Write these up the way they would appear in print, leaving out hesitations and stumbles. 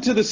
to the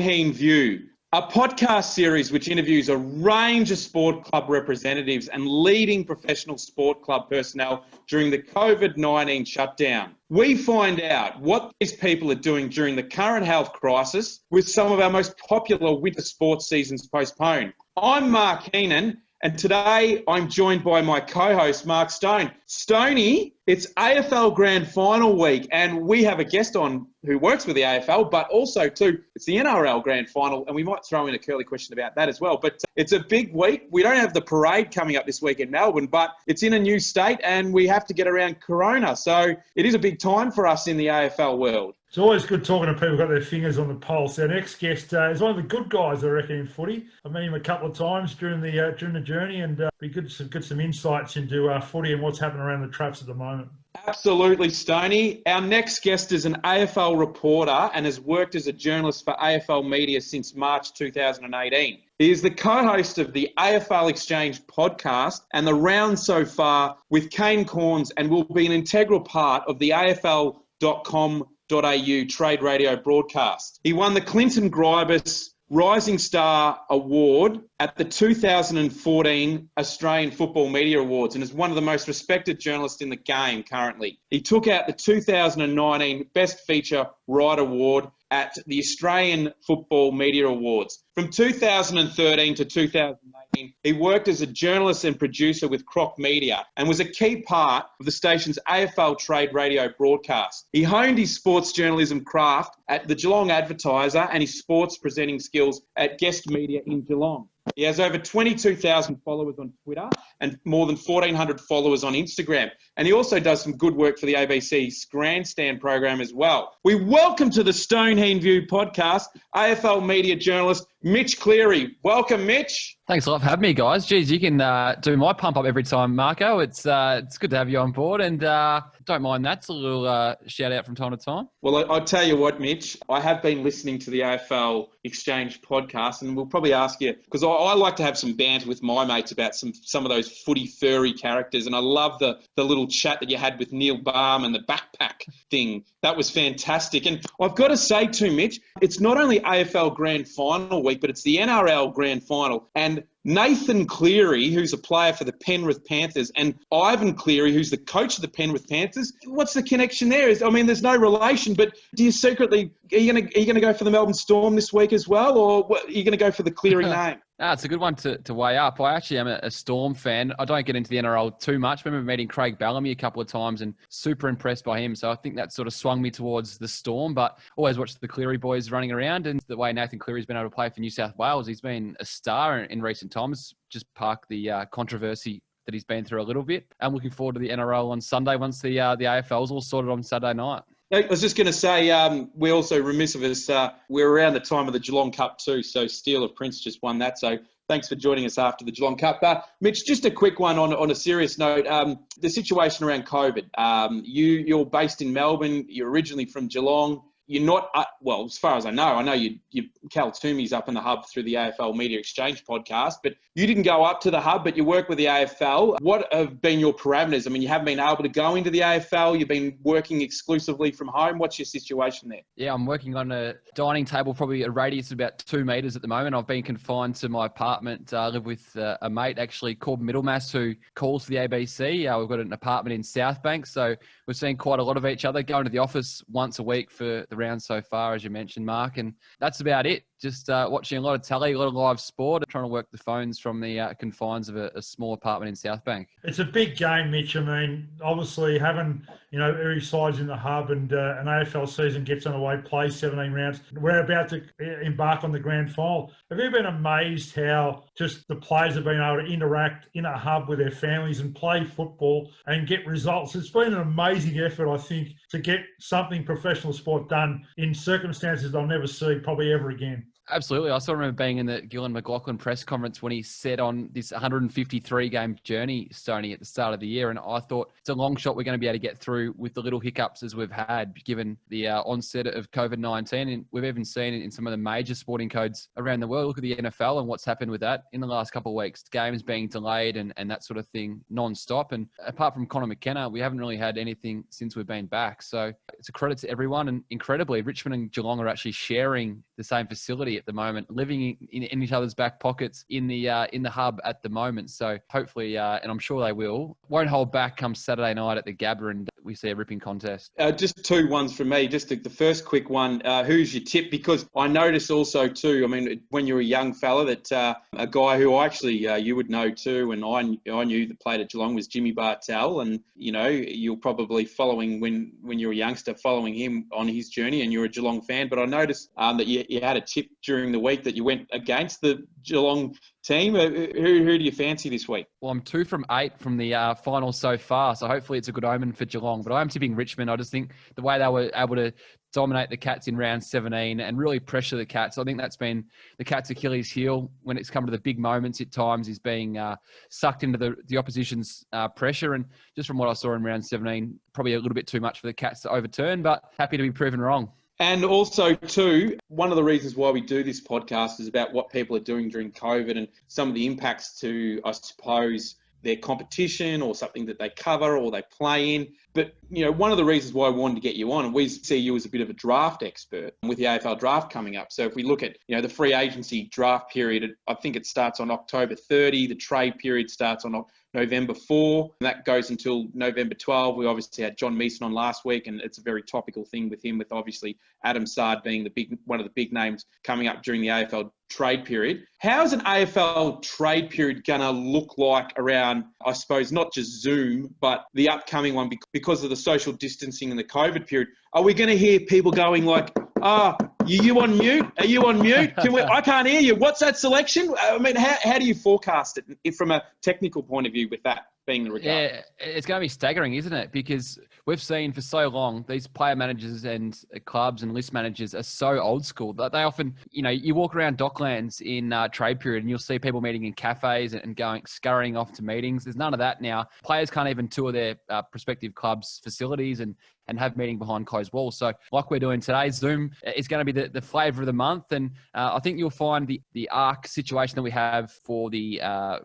Heen View, a podcast series which interviews a range of sport club representatives and leading professional sport club personnel during the COVID-19 shutdown. We find out what these people are doing during the current health crisis with some of our most popular winter sports seasons postponed. I'm Mark Heenan, and today I'm joined by my co-host, Mark Stone. Stoney, it's AFL Grand Final week, and we have a guest on who works with the AFL, but also, too, it's the NRL Grand Final, and we might throw in a curly question about that as well. But it's a big week. We don't have the parade coming up this week in Melbourne, but it's in a new state, and we have to get around Corona. So it is a big time for us in the AFL world. It's always good talking to people who've got their fingers on the pulse. Our next guest is one of the good guys, I reckon, in footy. I've met him a couple of times during the journey, and be good to get some insights into footy and what's happening around the traps at the moment. Absolutely, Stoney. Our next guest is an AFL reporter and has worked as a journalist for AFL Media since March 2018. He is the co-host of the AFL Exchange podcast and the Round So Far with Kane Cornes, and will be an integral part of the AFL.com.au Trade Radio broadcast. He won the Clinton Grybas Rising Star Award at the 2014 Australian Football Media Awards and is one of the most respected journalists in the game currently. He took out the 2019 Best Feature Writer Award at the Australian Football Media Awards. From 2013 to 2018, he worked as a journalist and producer with Croc Media and was a key part of the station's AFL Trade Radio broadcast. He honed his sports journalism craft at the Geelong Advertiser and his sports presenting skills at Guest Media in Geelong. He has over 22,000 followers on Twitter and more than 1,400 followers on Instagram. And he also does some good work for the ABC's Grandstand program as well. We welcome to the Heen View podcast, AFL media journalist Mitch Cleary. Welcome, Mitch. Thanks a lot for having me, guys. Geez, you can do my pump up every time, Marco. It's good to have you on board, and don't mind that. It's a little shout out from time to time. Well, I'll tell you what, Mitch, I have been listening to the AFL Exchange podcast, and we'll probably ask you, because I like to have some banter with my mates about some of those footy furry characters, and I love the little chat that you had with Neil Baum and the backpack thing. That was fantastic. And I've got to say too, Mitch, it's not only AFL Grand Final week, but it's the NRL Grand Final. And Nathan Cleary, who's a player for the Penrith Panthers, and Ivan Cleary, who's the coach of the Penrith Panthers. What's the connection there? There's no relation, but do you secretly, are you going to go for the Melbourne Storm this week as well, or are you going to go for the Cleary name? It's a good one to weigh up. I actually am a Storm fan. I don't get into the NRL too much. I remember meeting Craig Bellamy a couple of times and super impressed by him. So I think that sort of swung me towards the Storm, but always watched the Cleary boys running around, and the way Nathan Cleary's been able to play for New South Wales, he's been a star in recent times. Just park the controversy that he's been through a little bit. I'm looking forward to the NRL on Sunday once the AFL's all sorted on Saturday night. I was just going to say, we're also remiss of us. We're around the time of the Geelong Cup too, so Steel of Prince just won that. So thanks for joining us after the Geelong Cup. Mitch, just a quick one on a serious note. The situation around COVID. You're based in Melbourne. You're originally from Geelong. You're not, as far as I know you Cal Toomey's up in the hub through the AFL Media Exchange podcast, but you didn't go up to the hub, but you work with the AFL. What have been your parameters? You haven't been able to go into the AFL. You've been working exclusively from home. What's your situation there? Yeah, I'm working on a dining table, probably a radius of about 2 metres at the moment. I've been confined to my apartment. I live with a mate actually called Middlemass who calls for the ABC. We've got an apartment in Southbank, so we're seeing quite a lot of each other, going to the office once a week for the Round So Far, as you mentioned, Mark, and that's about it. Just watching a lot of telly, a lot of live sport, and trying to work the phones from the confines of a small apartment in Southbank. It's a big game, Mitch. Obviously having, every side's in the hub, and an AFL season gets underway, plays 17 rounds. We're about to embark on the grand final. Have you been amazed how just the players have been able to interact in a hub with their families and play football and get results? It's been an amazing effort, I think, to get something professional sport done in circumstances they'll never see probably ever again. Absolutely. I still remember being in the Gillan McLaughlin press conference when he said on this 153-game journey, Stoney, at the start of the year, and I thought it's a long shot we're going to be able to get through with the little hiccups as we've had, given the onset of COVID-19. And we've even seen it in some of the major sporting codes around the world. Look at the NFL and what's happened with that in the last couple of weeks. Games being delayed and that sort of thing non-stop. And apart from Connor McKenna, we haven't really had anything since we've been back. So it's a credit to everyone. And incredibly, Richmond and Geelong are actually sharing the same facility at the moment, living in each other's back pockets in the hub at the moment. So hopefully, and I'm sure they won't hold back come Saturday night at the Gabba and we see a ripping contest. Just two ones from me. Just the first quick one, who's your tip? Because I noticed also too, I mean, when you're a young fella, that a guy who actually you would know too, and I knew that played at Geelong was Jimmy Bartell, and you know, you're probably following when you're a youngster, following him on his journey, and you're a Geelong fan. But I noticed that you had a tip during the week that you went against the Geelong team. Who do you fancy this week? Well, I'm 2 from 8 from the final so far, so hopefully it's a good omen for Geelong. But I'm tipping Richmond. I just think the way they were able to dominate the Cats in round 17 and really pressure the Cats, I think that's been the Cats' Achilles heel when it's come to the big moments at times, is being sucked into the opposition's pressure. And just from what I saw in round 17, probably a little bit too much for the Cats to overturn, but happy to be proven wrong. And also, too, one of the reasons why we do this podcast is about what people are doing during COVID and some of the impacts to, I suppose, their competition or something that they cover or they play in. But, you know, one of the reasons why I wanted to get you on, and we see you as a bit of a draft expert with the AFL draft coming up. So if we look at, you know, the free agency draft period, I think it starts on October 30. The trade period starts on November 4. And that goes until November 12. We obviously had John Meeson on last week, and it's a very topical thing with him, with obviously Adam Sard being one of the big names coming up during the AFL trade period. How's an AFL trade period going to look like around, I suppose, not just Zoom, but the upcoming one because of the social distancing and the COVID period? Are we going to hear people going like, you on mute? Are you on mute? I can't hear you. What's that selection? I mean, how do you forecast it from a technical point of view with that being the regard? Yeah, it's going to be staggering, isn't it? Because we've seen for so long, these player managers and clubs and list managers are so old school that they often, you know, you walk around Docklands in trade period and you'll see people meeting in cafes and scurrying off to meetings. There's none of that now. Players can't even tour their prospective clubs' facilities and have meeting behind closed walls. So like we're doing today, Zoom is going to be the flavour of the month. And I think you'll find the ARC situation that we have for the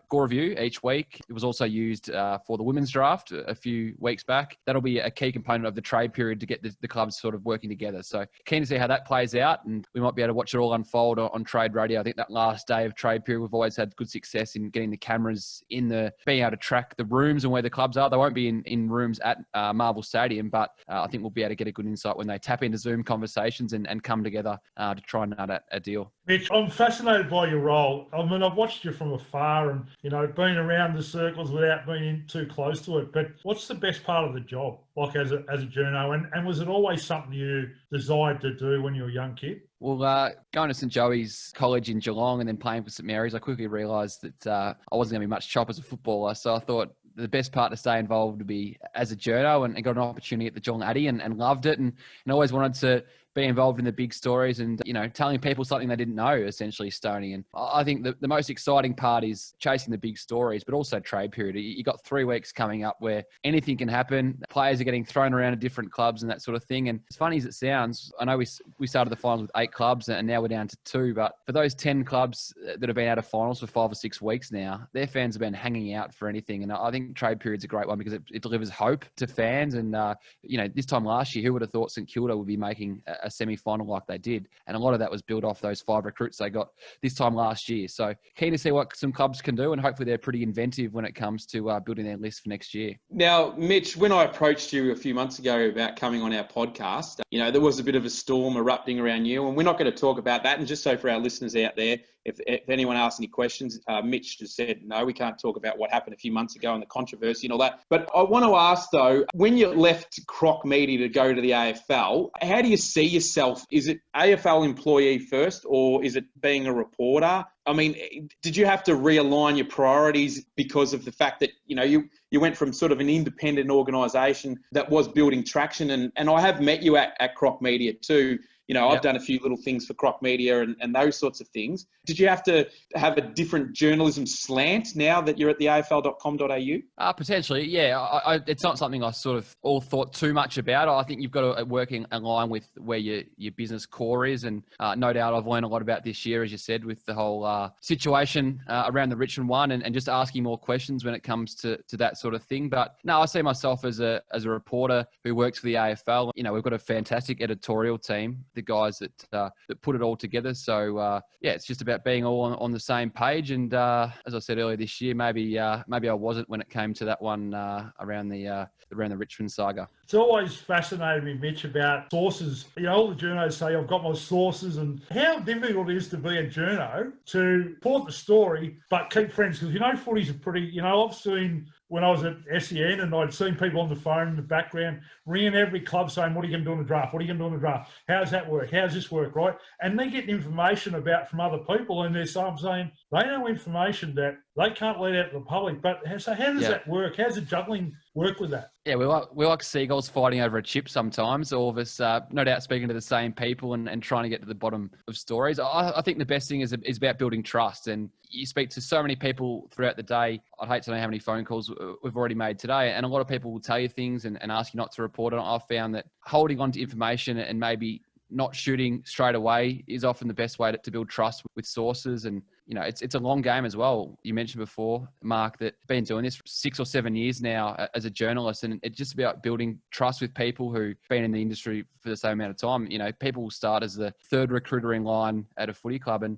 Gore Review each week. It was also used for the women's draft a few weeks back. That'll be a key component of the trade period to get the clubs sort of working together. So keen to see how that plays out, and we might be able to watch it all unfold on Trade Radio. I think that last day of trade period, we've always had good success in getting the cameras being able to track the rooms and where the clubs are. They won't be in rooms at Marvel Stadium, but I think we'll be able to get a good insight when they tap into Zoom conversations and come together to try and nut a deal. Mitch, I'm fascinated by your role. I mean, I've watched you from afar and, you know, been around the circles without being too close to it. But what's the best part of the job, like as a journo? And was it always something you desired to do when you were a young kid? Well, going to St Joey's College in Geelong and then playing for St Mary's, I quickly realised that I wasn't going to be much chop as a footballer. So I thought the best part to stay involved would be as a journo, and got an opportunity at the Geelong Addy and loved it and always wanted to be involved in the big stories and, you know, telling people something they didn't know, essentially, Stoney. And I think the most exciting part is chasing the big stories, but also trade period. You got 3 weeks coming up where anything can happen. Players are getting thrown around to different clubs and that sort of thing. And as funny as it sounds, I know we started the finals with 8 clubs and now we're down to 2. But for those 10 clubs that have been out of finals for 5 or 6 weeks now, their fans have been hanging out for anything. And I think trade period's a great one because it delivers hope to fans. And, you know, this time last year, who would have thought St Kilda would be making a semi-final like they did? And a lot of that was built off those 5 recruits they got this time last year. So keen to see what some clubs can do, and hopefully they're pretty inventive when it comes to building their list for next year. Now, Mitch, when I approached you a few months ago about coming on our podcast, you know, there was a bit of a storm erupting around you, and we're not going to talk about that. And just so for our listeners out there, if anyone asks any questions, Mitch just said, no, we can't talk about what happened a few months ago and the controversy and all that. But I want to ask, though, when you left Croc Media to go to the AFL, how do you see yourself? Is it AFL employee first, or is it being a reporter? I mean, did you have to realign your priorities because of the fact that, you know, you went from sort of an independent organisation that was building traction? And I have met you at Croc Media too. I've done a few little things for Croc Media and those sorts of things. Did you have to have a different journalism slant now that you're at the AFL.com.au? Potentially, yeah. It's not something I sort of all thought too much about. I think you've got to work in line with where your business core is. And no doubt I've learned a lot about this year, as you said, with the whole situation around the Richmond one and just asking more questions when it comes to that sort of thing. But no, I see myself as a reporter who works for the AFL. We've got a fantastic editorial team, the guys that put it all together. So it's just about being all on the same page. And as I said earlier this year, maybe I wasn't when it came to that one around the Richmond saga. It's always fascinated me, Mitch, about sources. All the journos say, I've got my sources, and how difficult it is to be a journo to report the story, but keep friends. Because, footies are pretty, I've seen when I was at SEN and I'd seen people on the phone in the background ringing every club saying, what are you going to do in the draft? What are you going to do in the draft? How's that work? How's this work, right? And they get information from other people, and they're saying they know information that they can't let out to the public. But so how does that work? How's the juggling work with that? Yeah, we're like seagulls fighting over a chip sometimes, all of us, no doubt speaking to the same people and trying to get to the bottom of stories. I think the best thing is about building trust, and you speak to so many people throughout the day. I'd hate to know how many phone calls we've already made today, and a lot of people will tell you things and ask you not to report it. I've found that holding on to information and maybe not shooting straight away is often the best way to build trust with sources. And it's a long game as well. You mentioned before, Mark, that been doing this for 6 or 7 years now as a journalist, and it's just about building trust with people who've been in the industry for the same amount of time. People will start as the third recruiter in line at a footy club, and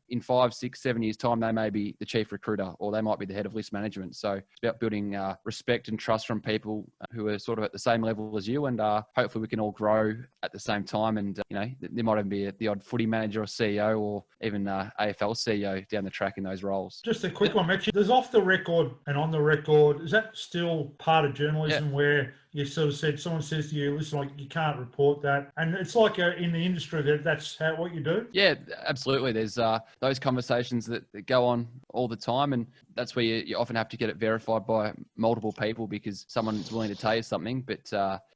in 5, 6, 7 years' time, they may be the chief recruiter or they might be the head of list management. So it's about building respect and trust from people who are sort of at the same level as you, and hopefully we can all grow at the same time. And there might even be the odd footy manager or CEO or even AFL CEO down the track in those roles. Just a quick one, Mitch. There's off the record and on the record. Is that still part of journalism where you sort of said, someone says to you, listen, you can't report that? And it's like in the industry that's what you do? Yeah, absolutely. There's those conversations that go on all the time, and that's where you often have to get it verified by multiple people because someone's willing to tell you something, but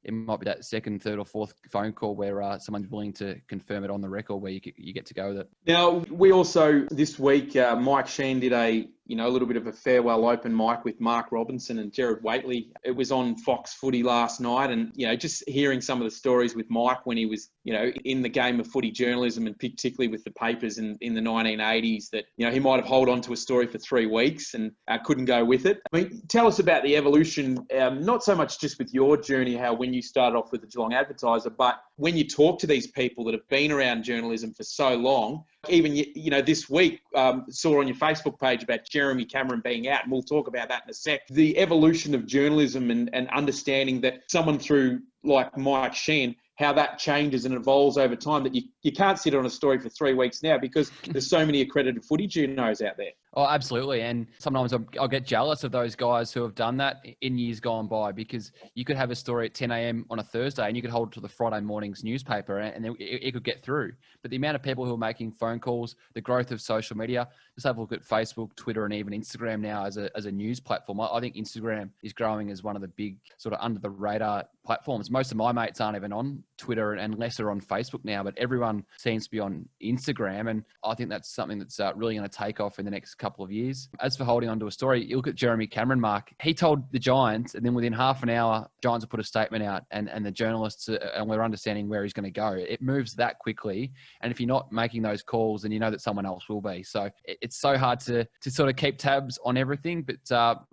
it might be that second, third or fourth phone call where someone's willing to confirm it on the record where you get to go with it. Now, we also, this week, Mike Heen did a little bit of a farewell open mic with Mark Robinson and Gerard Whateley. It was on Fox Footy last night, and just hearing some of the stories with Mike when he was in the game of footy journalism, and particularly with the papers in the 1980s, that he might have held on to a story for 3 weeks and couldn't go with it. I mean, tell us about the evolution, not so much just with your journey, how when you started off with the Geelong Advertiser, but when you talk to these people that have been around journalism for so long. Even this week, saw on your Facebook page about Jeremy Cameron being out, and we'll talk about that in a sec. The evolution of journalism and understanding that someone through like Mike Heen, how that changes and evolves over time, that you can't sit on a story for 3 weeks now because there's so many accredited footy journos out there. Oh, absolutely. And sometimes I'll get jealous of those guys who have done that in years gone by, because you could have a story at 10 a.m. on a Thursday and you could hold it to the Friday morning's newspaper and it could get through. But the amount of people who are making phone calls, the growth of social media, just have a look at Facebook, Twitter, and even Instagram now as a news platform. I think Instagram is growing as one of the big sort of under the radar platforms. Most of my mates aren't even on Twitter and less are on Facebook now, but everyone seems to be on Instagram. And I think that's something that's really going to take off in the next couple of years. As for holding on to a story, you look at Jeremy Cameron, Mark, he told the Giants, and then within half an hour, Giants will put a statement out and the journalists, and we're understanding where he's going to go. It moves that quickly. And if you're not making those calls, then you know that someone else will be. So it's so hard to sort of keep tabs on everything, but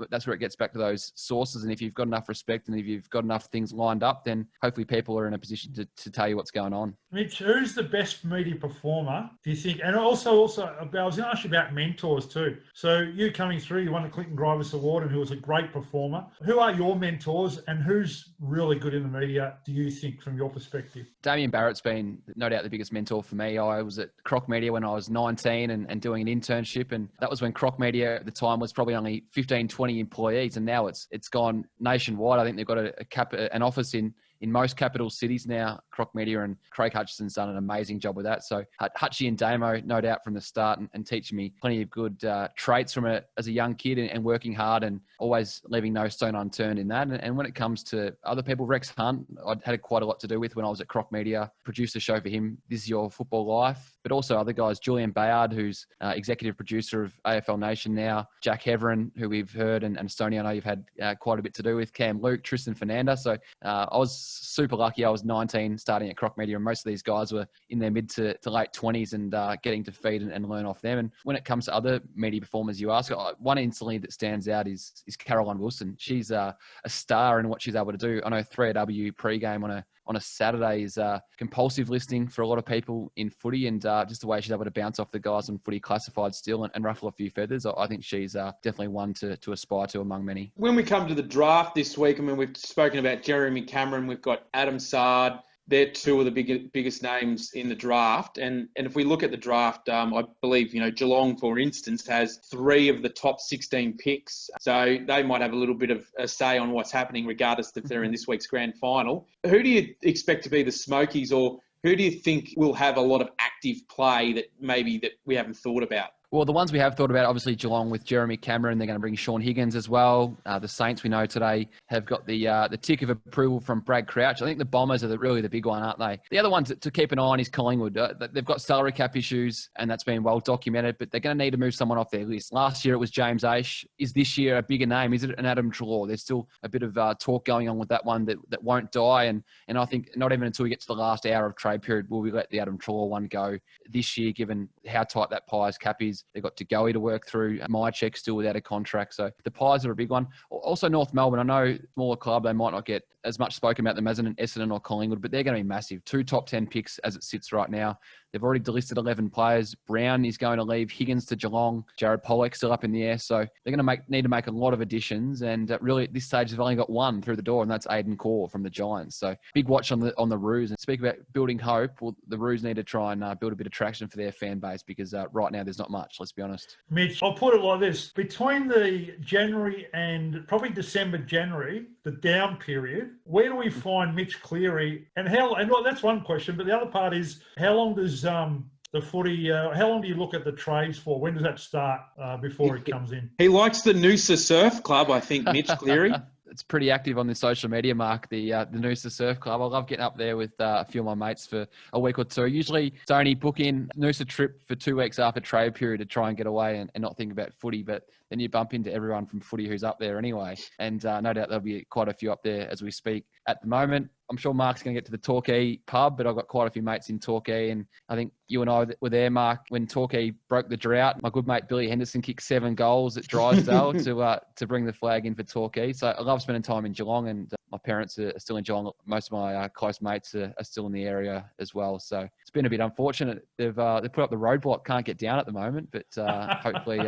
that's where it gets back to those sources. And if you've got enough respect and if you've got enough things lined up, then hopefully people are in a position to tell you what's going on. Mitch, who's the best media performer, do you think? And also, I was going to ask you about mentors too. So you coming through, you won the Clinton Grybas Award and who was a great performer. Who are your mentors and who's really good in the media, do you think, from your perspective? Damien Barrett's been no doubt the biggest mentor for me. I was at Croc Media when I was 19 and doing an internship. And that was when Croc Media at the time was probably only 15, 20 employees. And now it's gone nationwide. I think they've got an office in in most capital cities now. Croc Media and Craig Hutchison's done an amazing job with that. So Hutchie and Damo, no doubt from the start, and teaching me plenty of good traits as a young kid, and working hard and always leaving no stone unturned in that. And when it comes to other people, Rex Hunt, I'd had quite a lot to do with when I was at Croc Media, produced a show for him, This Is Your Football Life, but also other guys, Julian Bayard, who's executive producer of AFL Nation now, Jack Heverin, who we've heard, and Stoney, I know you've had quite a bit to do with, Cam Luke, Tristan Fernanda. So I was super lucky. I was 19 starting at Croc Media, and most of these guys were in their mid to late 20s and getting to feed and learn off them. And when it comes to other media performers you ask, one instantly that stands out is Caroline Wilson. She's a star in what she's able to do. I know 3AW pre-game on a Saturday is compulsive listening for a lot of people in footy, and just the way she's able to bounce off the guys on footy classified still and ruffle a few feathers. I think she's definitely one to aspire to among many. When we come to the draft this week, I mean, we've spoken about Jeremy Cameron, we've got Adam Sard. They're two of the biggest names in the draft. And if we look at the draft, I believe, Geelong, for instance, has 3 of the top 16 picks. So they might have a little bit of a say on what's happening, regardless if they're in this week's grand final. Who do you expect to be the Smokies, or who do you think will have a lot of active play that we haven't thought about? Well, the ones we have thought about, obviously Geelong with Jeremy Cameron. They're going to bring Sean Higgins as well. The Saints, we know today, have got the tick of approval from Brad Crouch. I think the Bombers are really the big one, aren't they? The other one to keep an eye on is Collingwood. They've got salary cap issues, and that's been well documented, but they're going to need to move someone off their list. Last year it was James Aish. Is this year a bigger name? Is it an Adam Treloar? There's still a bit of talk going on with that one that won't die, and I think not even until we get to the last hour of trade period will we let the Adam Treloar one go this year, given how tight that Pies cap is. They've got Tagoe to work through. My check still without a contract. So the Pies are a big one. Also North Melbourne. I know smaller club, they might not get as much spoken about them as an Essendon or Collingwood, but they're going to be massive. 2 top 10 picks as it sits right now. They've already delisted 11 players. Brown is going to leave. Higgins to Geelong. Jared Pollock still up in the air. So they're going to need to make a lot of additions. And really at this stage, they've only got one through the door, and that's Aiden Core from the Giants. So big watch on the Roos. And speak about building hope. Well, the Roos need to try and build a bit of traction for their fan base, because right now there's not much, let's be honest. Mitch, I'll put it like this. Between the January and probably December, January, the down period, where do we find Mitch Cleary? And that's one question, but the other part is, how long does the footy, how long do you look at the trades for? When does that start before he comes in? He likes the Noosa Surf Club, I think, Mitch Cleary. It's pretty active on the social media, Mark, the Noosa Surf Club. I love getting up there with a few of my mates for a week or two. Usually, Tony, book in Noosa trip for 2 weeks after trade period to try and get away and not think about footy, but then you bump into everyone from footy who's up there anyway. And no doubt there'll be quite a few up there as we speak at the moment. I'm sure Mark's going to get to the Torquay pub, but I've got quite a few mates in Torquay, and I think you and I were there, Mark, when Torquay broke the drought. My good mate Billy Henderson kicked 7 goals at Drysdale to bring the flag in for Torquay. So I love spending time in Geelong, and my parents are still in Geelong. Most of my close mates are still in the area as well. So it's been a bit unfortunate. They've put up the roadblock, can't get down at the moment, but hopefully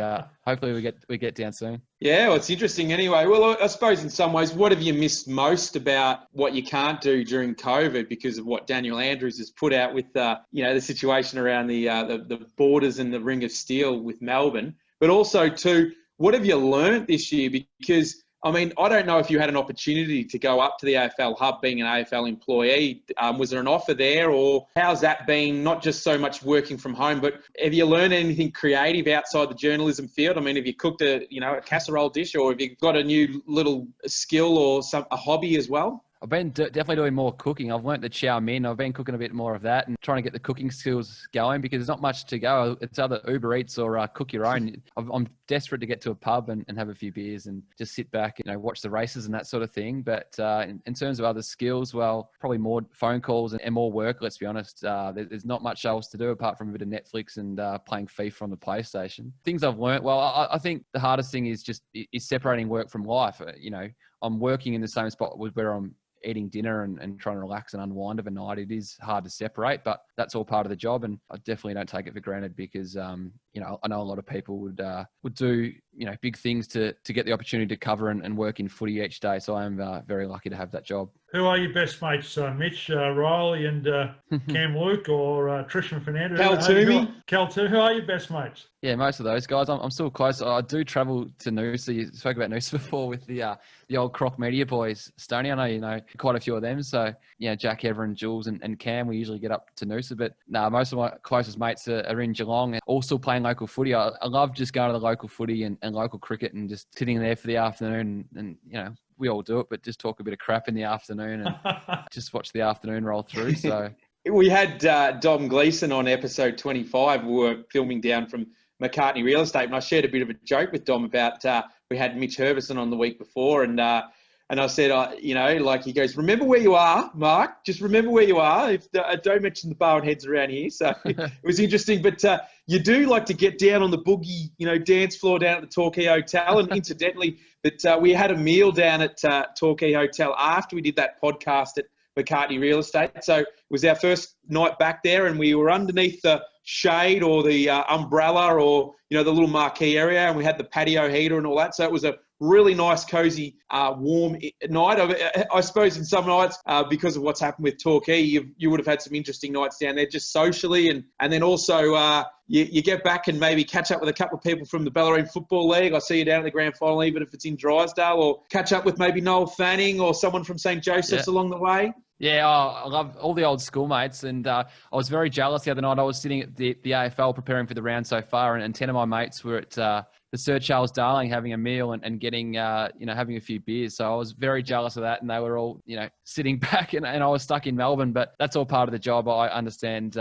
we get down soon. Yeah, well, it's interesting anyway. Well, I suppose in some ways, what have you missed most about what you can't do during COVID because of what Daniel Andrews has put out with the situation around the borders and the Ring of Steel with Melbourne, but also too, what have you learnt this year? Because I mean, I don't know if you had an opportunity to go up to the AFL hub being an AFL employee. Was there an offer there, or how's that been? Not just so much working from home, but have you learned anything creative outside the journalism field? I mean, have you cooked a casserole dish, or have you got a new little skill or a hobby as well? I've been definitely doing more cooking. I've learnt the chow mein. I've been cooking a bit more of that and trying to get the cooking skills going, because there's not much to go. It's either Uber Eats or cook your own. I'm desperate to get to a pub and have a few beers and just sit back, watch the races and that sort of thing. But in terms of other skills, well, probably more phone calls and more work, let's be honest. There's not much else to do apart from a bit of Netflix and playing FIFA on the PlayStation. Things I've learnt, well, I think the hardest thing is separating work from life. I'm working in the same spot where I'm eating dinner and trying to relax and unwind overnight. It is hard to separate, but that's all part of the job, and I definitely don't take it for granted, because I know a lot of people would do, big things to get the opportunity to cover and work in footy each day. So I'm very lucky to have that job. Who are your best mates, Mitch, Riley and Cam Luke, or Trish and Fernando? Cal Toomey. Cal Toomey. Who are your best mates? Yeah, most of those guys. I'm still close. I do travel to Noosa. You spoke about Noosa before with the old Croc Media boys. Stoney, I know you know quite a few of them. So, Jack, Everin, Jules and Cam, we usually get up to Noosa. But most of my closest mates are in Geelong and all still playing local footy. I love just going to the local footy and local cricket and just sitting there for the afternoon and we all do it, but just talk a bit of crap in the afternoon and just watch the afternoon roll through. So we had Dom Gleeson on episode 25. We were filming down from McCartney Real Estate, and I shared a bit of a joke with Dom about we had Mitch Herbison on the week before, and I said, he goes, remember where you are, Mark. Just remember where you are. Don't mention the bar and heads around here. So it was interesting, but you do like to get down on the boogie, dance floor down at the Torquay Hotel, and incidentally, that we had a meal down at Torquay Hotel after we did that podcast at McCartney Real Estate. So it was our first night back there, and we were underneath the shade or the umbrella or the little marquee area, and we had the patio heater and all that. So it was a really nice, cozy, warm night. I suppose in some nights, because of what's happened with Torquay, you would have had some interesting nights down there just socially, and then also you get back and maybe catch up with a couple of people from the Bellarine Football League. I see you down at the Grand Final, even if it's in Drysdale, or catch up with maybe Noel Fanning or someone from St. Joseph's along the way. Yeah, I love all the old schoolmates, and I was very jealous the other night. I was sitting at the AFL preparing for the round so far, and 10 of my mates were at the Sir Charles Darling having a meal and getting, having a few beers. So I was very jealous of that, and they were all, sitting back, and I was stuck in Melbourne, but that's all part of the job. I understand,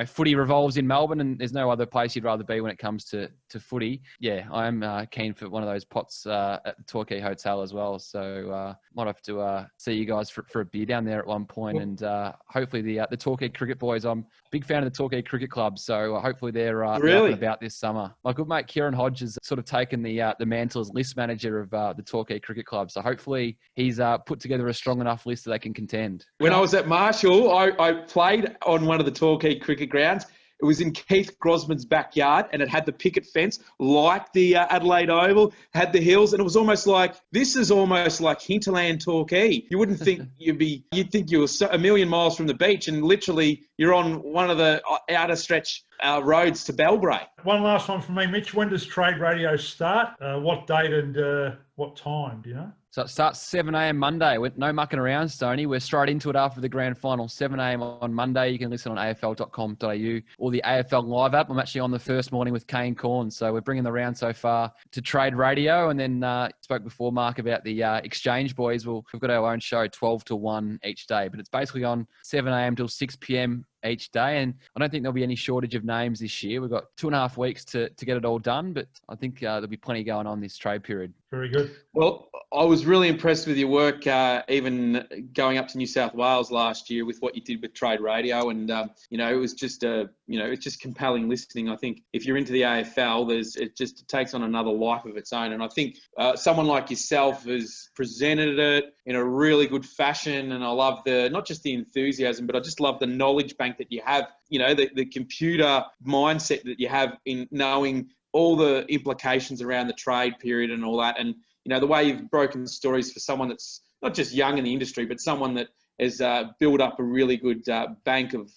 footy revolves in Melbourne, and there's no other place you'd rather be when it comes to footy. Yeah, I'm keen for one of those pots at the Torquay Hotel as well. So might have to see you guys for a beer down there at one point, and hopefully the Torquay Cricket boys. I'm a big fan of the Torquay Cricket Club, so hopefully they're really out and about this summer. My good mate Kieran Hodge has sort of taken the mantle as list manager of the Torquay Cricket Club, so hopefully he's put together a strong enough list that they can contend. When I was at Marshall, I played on one of the Torquay cricket grounds. It was in Keith Grosman's backyard, and it had the picket fence like the Adelaide Oval, had the hills, and it was almost like, this is almost like hinterland Torquay. You wouldn't think you'd think you were a million miles from the beach, and literally you're on one of the outer stretch roads to Belbray. One last one from me, Mitch. When does Trade Radio start? What date and what time, do you know? So it starts 7 a.m. Monday with no mucking around, Stoney. We're straight into it after the grand final, 7 a.m. on Monday. You can listen on afl.com.au or the AFL Live app. I'm actually on the first morning with Kane Cornes. So we're bringing the round so far to Trade Radio. And then spoke before, Mark, about the Exchange boys. We've got our own show 12 to 1 each day. But it's basically on 7 a.m. till 6 p.m. each day, and I don't think there'll be any shortage of names this year. We've got 2.5 weeks to get it all done, but I think there'll be plenty going on this trade period. Very good. Well, I was really impressed with your work, even going up to New South Wales last year with what you did with Trade Radio, and it was just it's just compelling listening. I think if you're into the AFL, it takes on another life of its own, and I think someone like yourself has presented it in a really good fashion, and I love not just the enthusiasm, but I just love the knowledge bank that you have, the computer mindset that you have in knowing all the implications around the trade period and all that. And, the way you've broken stories for someone that's not just young in the industry, but someone that has built up a really good bank of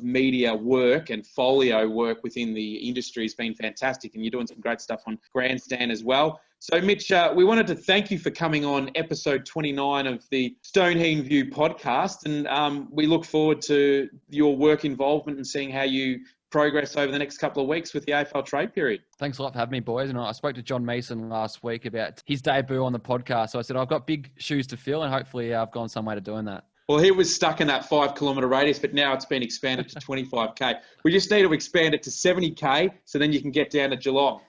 media work and folio work within the industry has been fantastic. And you're doing some great stuff on Grandstand as well. So, Mitch, we wanted to thank you for coming on episode 29 of the Heen View podcast. And we look forward to your work involvement and seeing how you progress over the next couple of weeks with the AFL trade period. Thanks a lot for having me, boys. And I spoke to John Mason last week about his debut on the podcast. So I said, I've got big shoes to fill, and hopefully I've gone some way to doing that. Well, he was stuck in that 5 kilometre radius, but now it's been expanded to 25K. We just need to expand it to 70K, so then you can get down to Geelong.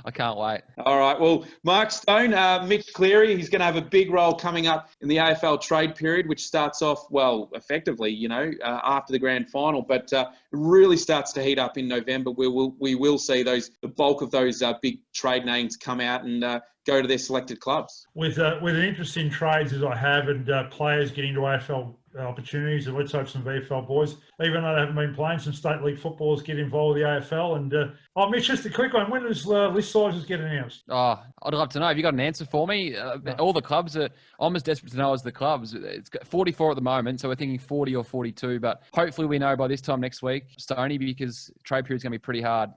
I can't wait. All right. Well, Mark Stone, Mitch Cleary, he's going to have a big role coming up in the AFL trade period, which starts off, effectively, after the grand final, but it really starts to heat up in November. We will see the bulk of those big trade names come out and go to their selected clubs. With an interest in trades as I have, and players getting to AFL opportunities. Let's hope some VFL boys, even though they haven't been playing, some state league footballers get involved with the AFL. And Mitch, just a quick one. When does list sizes get announced? Oh, I'd love to know. Have you got an answer for me? All the clubs I'm as desperate to know as the clubs. It's got 44 at the moment, so we're thinking 40 or 42. But hopefully we know by this time next week, Stoney, because trade period's going to be pretty hard.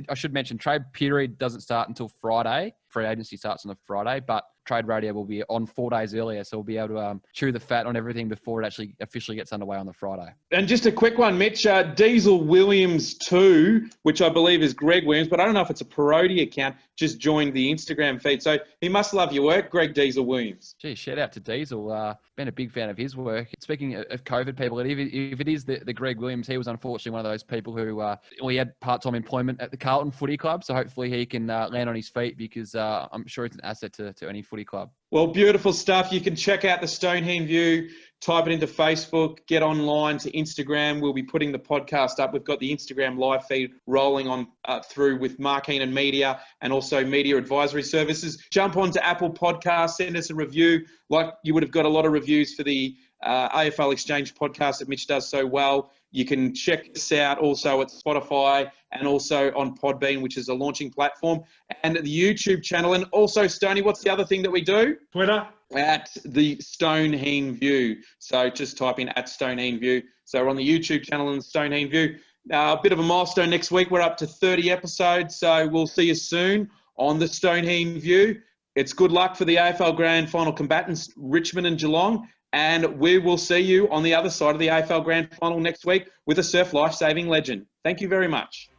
I should mention trade period doesn't start until Friday. Free agency starts on the Friday, but Trade Radio will be on 4 days earlier, so we'll be able to chew the fat on everything before it actually officially gets underway on the Friday. And just a quick one, Mitch. Diesel Williams 2, which I believe is Greg Williams, but I don't know if it's a parody account, just joined the Instagram feed. So he must love your work, Greg Diesel Williams. Gee, shout out to Diesel. Been a big fan of his work. Speaking of COVID people, if it is the Greg Williams, he was unfortunately one of those people who he had part-time employment at the Carlton Footy Club, so hopefully he can land on his feet because I'm sure it's an asset to any footy club. Well, beautiful stuff. You can check out the Stonehenge View, type it into Facebook, get online to Instagram. We'll be putting the podcast up. We've got the Instagram live feed rolling on through with Kane and Media and also Media Advisory Services. Jump onto Apple Podcasts, send us a review. Like you would have got a lot of reviews for the AFL Exchange podcast that Mitch does so well. You can check this out also at Spotify and also on Podbean, which is a launching platform, and the YouTube channel. And also, Stoney, what's the other thing that we do? Twitter. At the Stonehenge View. So just type in at Stonehenge View. So we're on the YouTube channel and Stonehenge View. A bit of a milestone next week. We're up to 30 episodes. So we'll see you soon on the Stonehenge View. It's good luck for the AFL Grand Final combatants, Richmond and Geelong. And we will see you on the other side of the AFL Grand Final next week with a surf life-saving legend. Thank you very much.